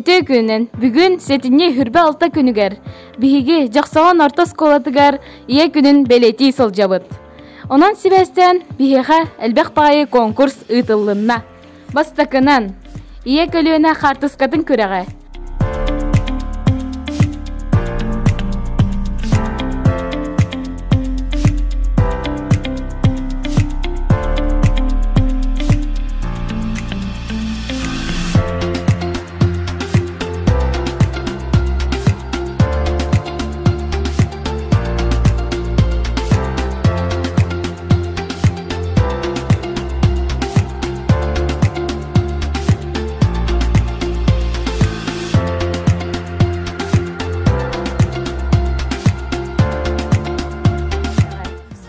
Үтө күнен бүгүн сетинне хүрбе алта күнүгер. Биһиги жаксаган орто сколатыгар ие күнүн белети сылжабыт. Онан сибестен биһига элбек пайы конкурс ытыллынна. Бастакынан ие көлүөнө хартыскатын күрәгә.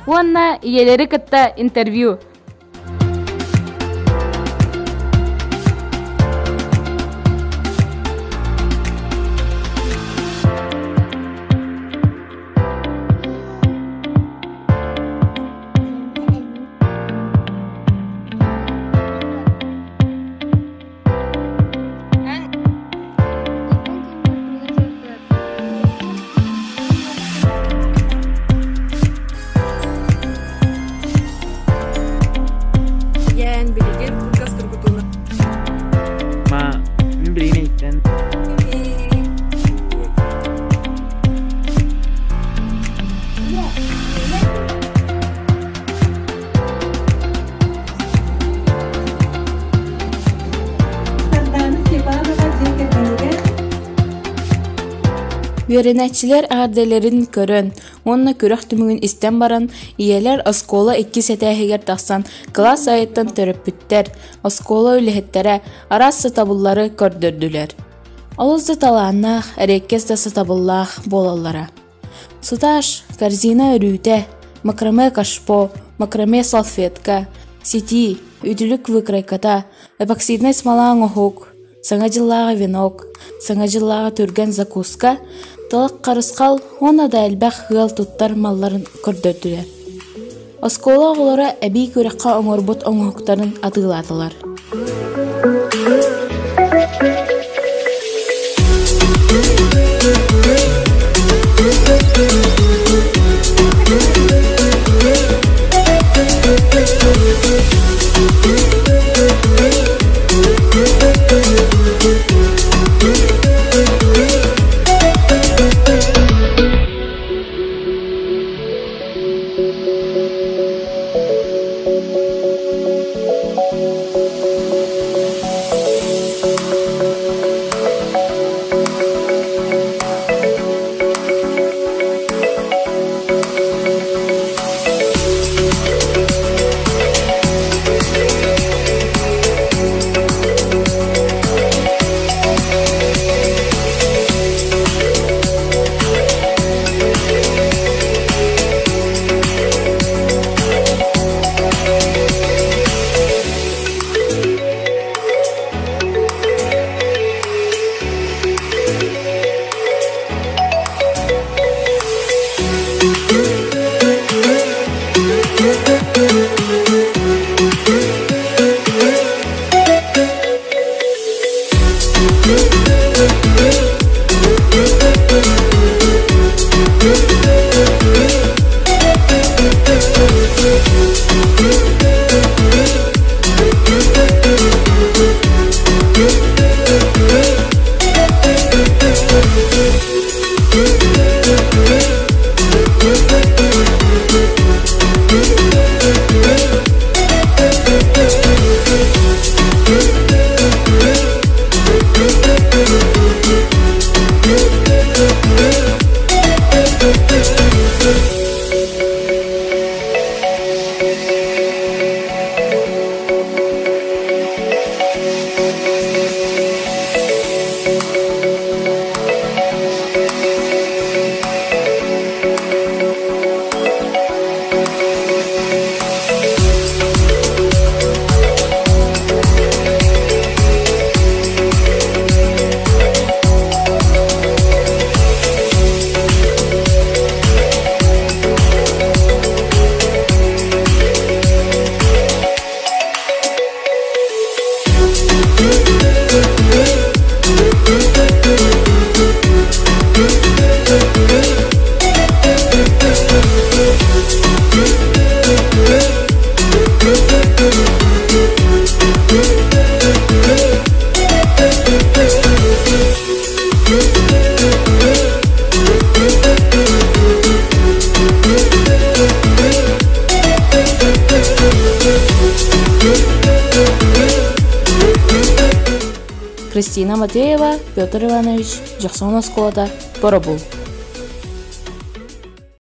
Уонна иелери кытта интервью. Үйренәтчилер әрделерін көрін, онна көрөх түмігін істен баран, иелер оскола 2 сәтәхегер тақсан класс айыттан төріп бүттер, оскола үліхеттері арас сатабыллары көрдірділер. Олызды таланнақ, әреккес да сатабыллақ болалара. Суташ, корзина өрүйте, макраме кашпо, макраме салфетка, сети, үділік выкрайката, эпоксидный смолаң охук, саңа венок, саңа түрген закуска, тылық қарысқал, оны да әлбәқ ғыл тұттар малларын көрдірділер. Оскола олары әбей көріққа оңырбұт оңықтарын атыладылар. Кристина Матеева, Петр Иванович, Жаксон осколата, Боробул.